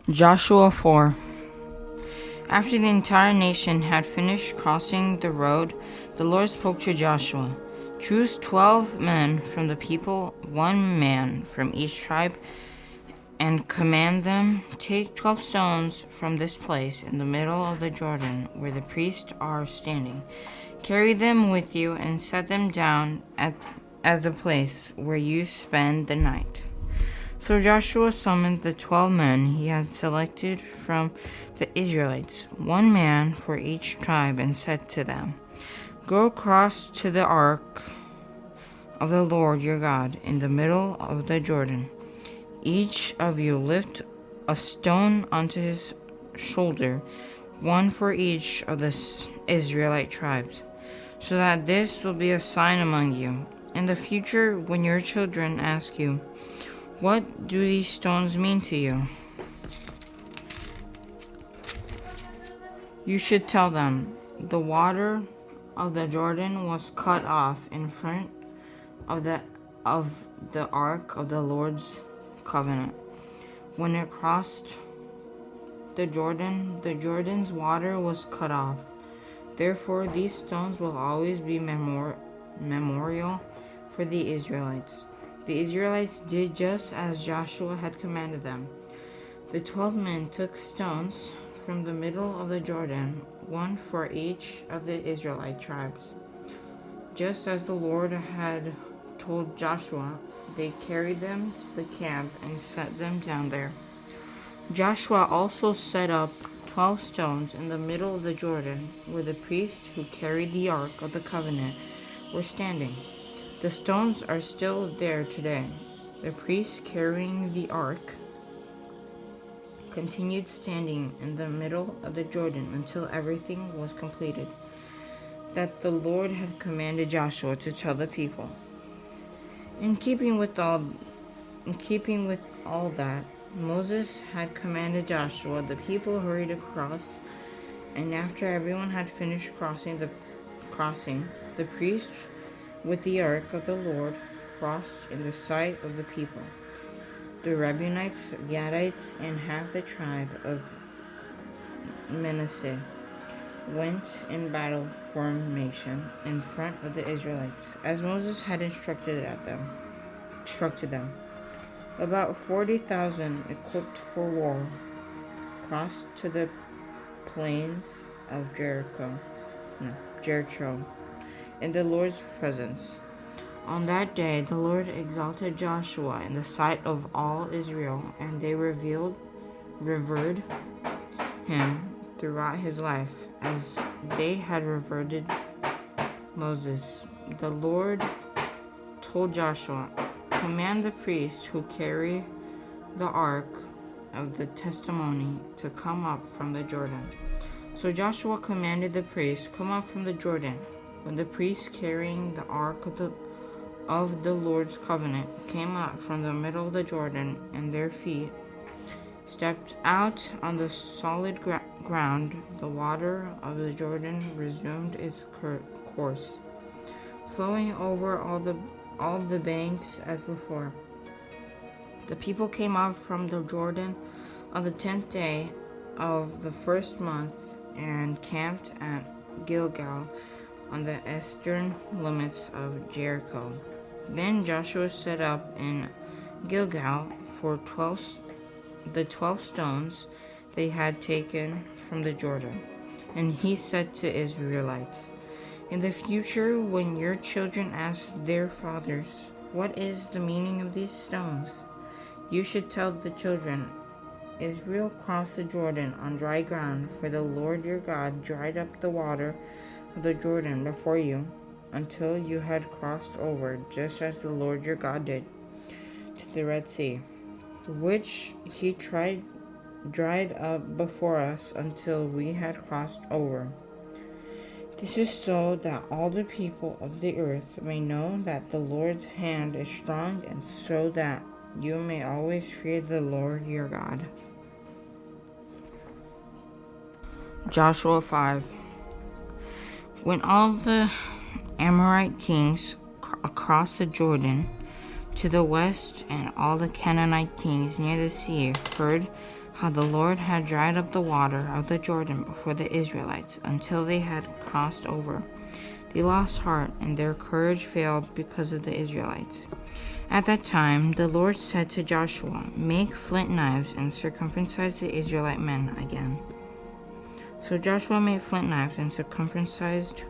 Joshua 4. After the entire nation had finished crossing the road, the Lord spoke to Joshua. Choose 12 men from the people, 1 man from each tribe, and command them, take 12 stones from this place in the middle of the Jordan where the priests are standing. Carry them with you and set them down at the place where you spend the night. So Joshua summoned the 12 men he had selected from the Israelites, 1 man for each tribe, and said to them, Go across to the ark of the Lord your God in the middle of the Jordan. Each of you lift a stone onto his shoulder, 1 for each of the Israelite tribes, so that this will be a sign among you. In the future, when your children ask you, What do these stones mean to you? You should tell them, the water of the Jordan was cut off in front of the ark of the Lord's covenant. When it crossed the Jordan's water was cut off. Therefore, these stones will always be memorial for the Israelites. The Israelites did just as Joshua had commanded them. The 12 men took stones from the middle of the Jordan, 1 for each of the Israelite tribes. Just as the Lord had told Joshua, they carried them to the camp and set them down there. Joshua also set up 12 stones in the middle of the Jordan, where the priests who carried the Ark of the Covenant were standing. The stones are still there today. The priests carrying the ark continued standing in the middle of the Jordan until everything was completed that the Lord had commanded Joshua to tell the people. In keeping with all that Moses had commanded Joshua, the people hurried across, and after everyone had finished crossing, the priests with the ark of the Lord crossed in the sight of the people. The Reubenites, Gadites, and half the tribe of Manasseh went in battle formation in front of the Israelites, as Moses had instructed them. About 40,000 equipped for war crossed to the plains of Jericho in the Lord's presence. On that day, the Lord exalted Joshua in the sight of all Israel, and they revered him throughout his life, as they had revered Moses. The Lord told Joshua, Command the priests who carry the ark of the testimony to come up from the Jordan. So Joshua commanded the priests, Come up from the Jordan. When the priests carrying the ark of the Lord's covenant came up from the middle of the Jordan, and their feet stepped out on the solid ground, the water of the Jordan resumed its course, flowing over all the banks as before. The people came up from the Jordan on the 10th day of the first month and camped at Gilgal on the eastern limits of Jericho. Then Joshua set up in Gilgal for the 12 stones they had taken from the Jordan. And he said to Israelites, In the future, when your children ask their fathers, What is the meaning of these stones? You should tell the children, Israel crossed the Jordan on dry ground, for the Lord your God dried up the water of the Jordan before you until you had crossed over, just as the Lord your God did to the Red Sea, which he dried up before us until we had crossed over. This is so that all the people of the earth may know that the Lord's hand is strong, and so that you may always fear the Lord your God. Joshua 5. When all the Amorite kings across the Jordan to the west and all the Canaanite kings near the sea heard how the Lord had dried up the water of the Jordan before the Israelites until they had crossed over. They lost heart, and their courage failed because of the Israelites. At that time, the Lord said to Joshua, "Make flint knives and circumcise the Israelite men again." So Joshua made flint knives and circumcised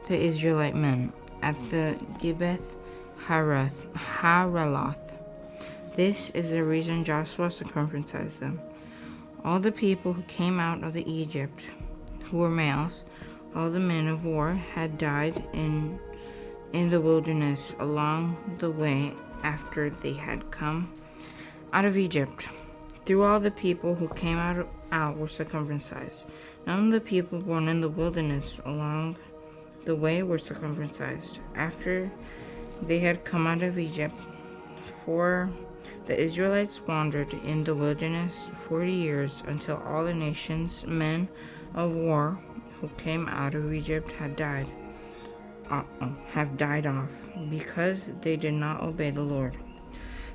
the Israelite men at the Gibeath Haraloth. This is the reason Joshua circumcised them. All the people who came out of Egypt, who were males, all the men of war, had died in the wilderness along the way after they had come out of Egypt. Through all the people who came out were circumcised. None of the people born in the wilderness along the way were circumcised after they had come out of Egypt. For the Israelites wandered in the wilderness 40 years until all the nations, men of war who came out of Egypt have died off, because they did not obey the Lord.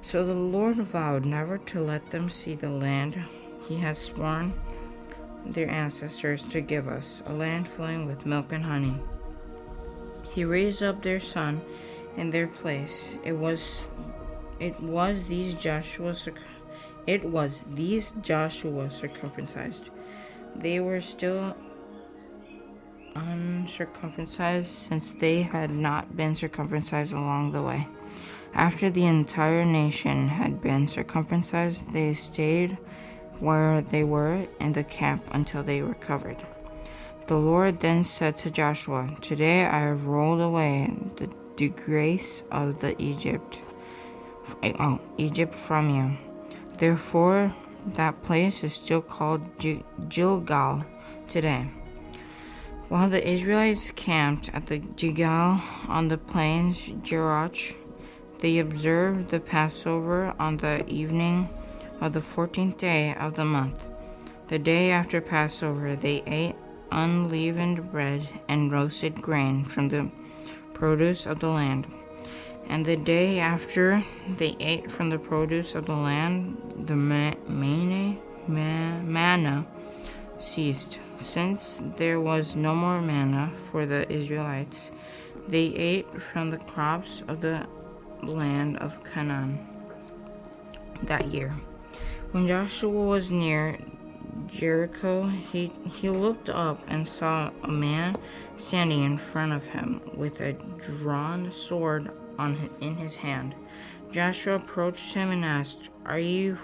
So the Lord vowed never to let them see the land he had sworn their ancestors to give us, a land flowing with milk and honey. He raised up their son in their place. It was these Joshua circumcised. They were still uncircumcised, since they had not been circumcised along the way. After the entire nation had been circumcised, they stayed where they were in the camp until they recovered. The Lord then said to Joshua, "Today I have rolled away the disgrace of the Egypt from you." Therefore, that place is still called Gilgal today. While the Israelites camped at the Gilgal on the plains Jericho, they observed the Passover on the evening of the 14th day of the month. The day after Passover, they ate unleavened bread and roasted grain from the produce of the land. And the day after they ate from the produce of the land, the manna ceased. Since there was no more manna for the Israelites, they ate from the crops of the land of Canaan that year. When Joshua was near Jericho, he looked up and saw a man standing in front of him with a drawn sword in his hand. Joshua approached him and asked, Are you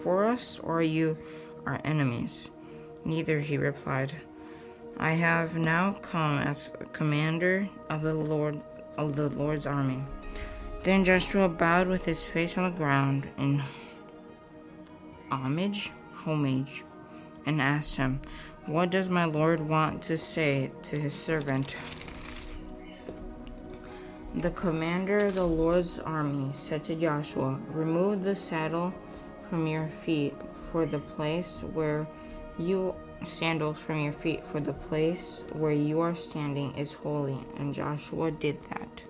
for us, or are you our enemies?" "Neither," he replied. "I have now come as commander of the Lord's army." Then Joshua bowed with his face on the ground in homage, and asked him, "What does my Lord want to say to his servant?" The commander of the Lord's army said to Joshua, "Remove the saddle from your feet, for the place where you are standing is holy." And Joshua did that.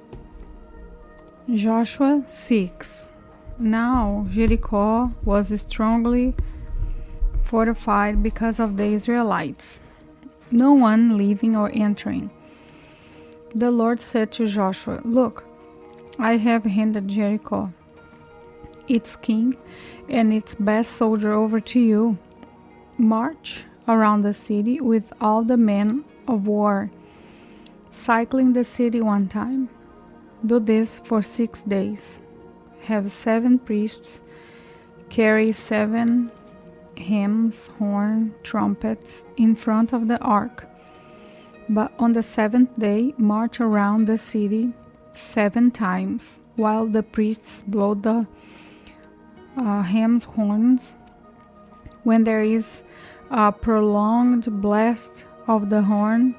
Joshua 6. Now Jericho was strongly fortified because of the Israelites, no one leaving or entering. The Lord said to Joshua, "Look, I have handed Jericho, its king, and its best soldier over to you. March around the city with all the men of war, cycling the city one time. Do this for 6 days. Have 7 priests carry 7 hymns, horn, trumpets in front of the ark. But on the 7th day, march around the city 7 times, while the priests blow the hymns, horns. When there is a prolonged blast of the horn,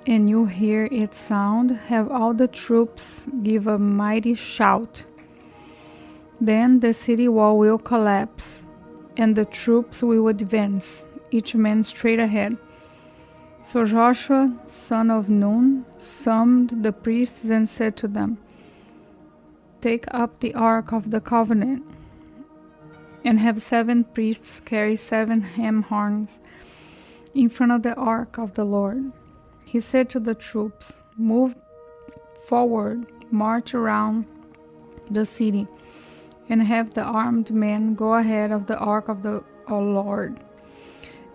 and you hear its sound, have all the troops give a mighty shout. Then the city wall will collapse, and the troops will advance, each man straight ahead." So Joshua, son of Nun, summoned the priests and said to them, "Take up the ark of the covenant and have 7 priests carry 7 ham horns in front of the ark of the Lord. He said to the troops, "Move forward, march around the city, and have the armed men go ahead of the ark of the Lord."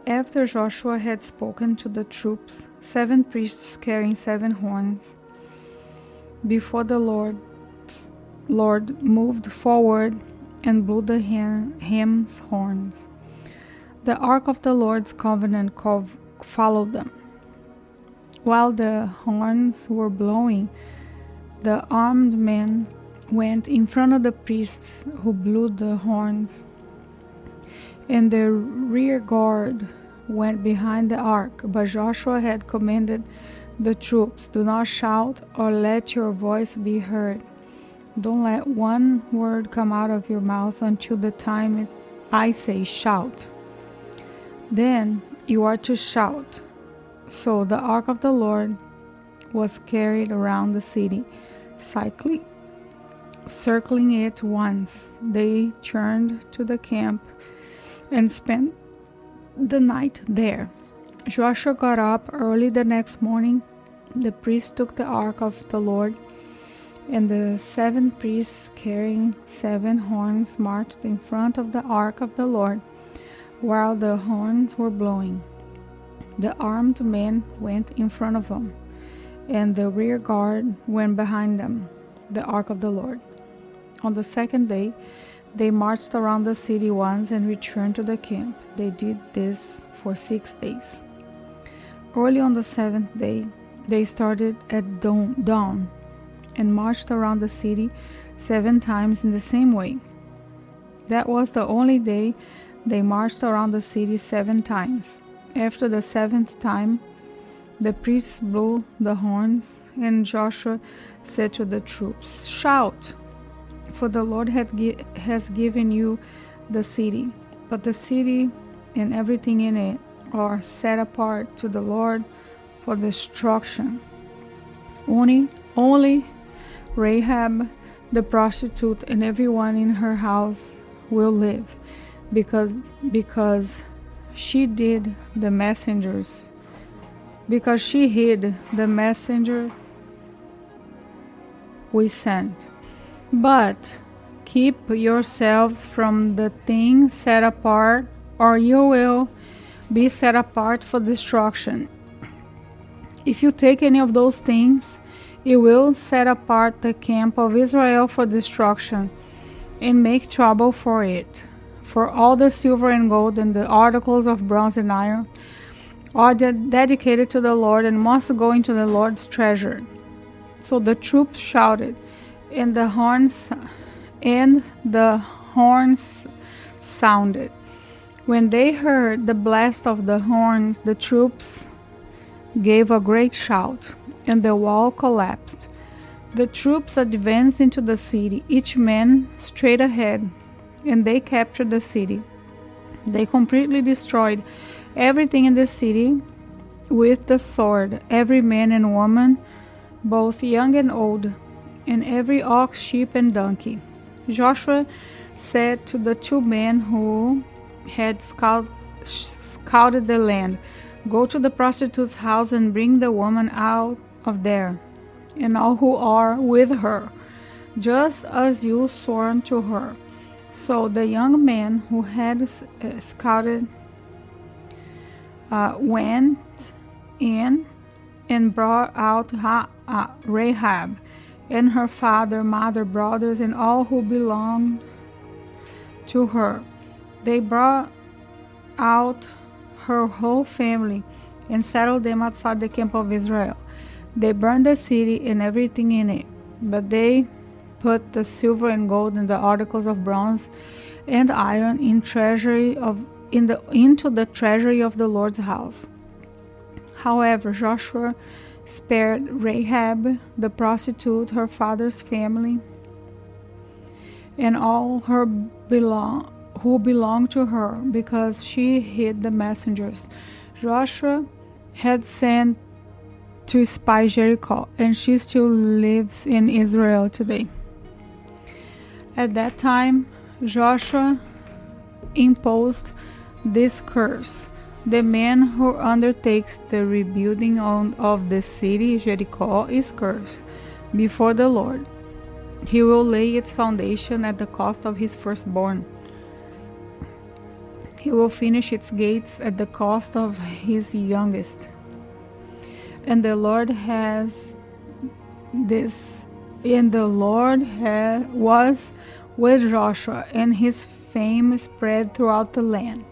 After Joshua had spoken to the troops, 7 priests carrying 7 horns before the Lord moved forward and blew the ham's horns. The ark of the Lord's covenant followed them. While the horns were blowing, the armed men went in front of the priests who blew the horns, and the rear guard went behind the ark. But Joshua had commanded the troops, "Do not shout or let your voice be heard. Don't let one word come out of your mouth until the time I say shout. Then you are to shout." So the ark of the Lord was carried around the city, circling it once. They turned to the camp and spent the night there. Joshua got up early the next morning. The priests took the ark of the Lord, and the 7 priests carrying 7 horns marched in front of the ark of the Lord while the horns were blowing. The armed men went in front of them, and the rear guard went behind them, the ark of the Lord. On the second day, they marched around the city once and returned to the camp. They did this for 6 days. Early on the 7th day, they started at dawn and marched around the city 7 times in the same way. That was the only day they marched around the city 7 times. After the 7th time, the priests blew the horns, and Joshua said to the troops, "Shout, for the Lord has given you the city." But the city and everything in it are set apart to the Lord for destruction. Only Rahab the prostitute and everyone in her house will live, because she hid the messengers we sent. But keep yourselves from the things set apart, or you will be set apart for destruction. If you take any of those things, it will set apart the camp of Israel for destruction and make trouble for it. For all the silver and gold and the articles of bronze and iron are dedicated to the Lord and must go into the Lord's treasure. So the troops shouted, and the horns sounded. When they heard the blast of the horns, the troops gave a great shout, and the wall collapsed. The troops advanced into the city, each man straight ahead, and they captured the city. They completely destroyed everything in the city with the sword, every man and woman, both young and old, and every ox, sheep, and donkey. Joshua said to the 2 men who had scouted the land, "Go to the prostitute's house and bring the woman out of there, and all who are with her, just as you swore to her." So the young man who had scouted went in and brought out Rahab and her father, mother, brothers, and all who belonged to her. They brought out her whole family and settled them outside the camp of Israel. They burned the city and everything in it, but they put the silver and gold and the articles of bronze and iron into the treasury of the Lord's house. However, Joshua spared Rahab the prostitute, her father's family, and all who belonged to her, because she hid the messengers Joshua had sent to spy Jericho, and she still lives in Israel today. At that time, Joshua imposed this curse: the man who undertakes the rebuilding of the city Jericho is cursed before the Lord. He will lay its foundation at the cost of his firstborn. He will finish its gates at the cost of his youngest. And the Lord was with Joshua, and his fame spread throughout the land.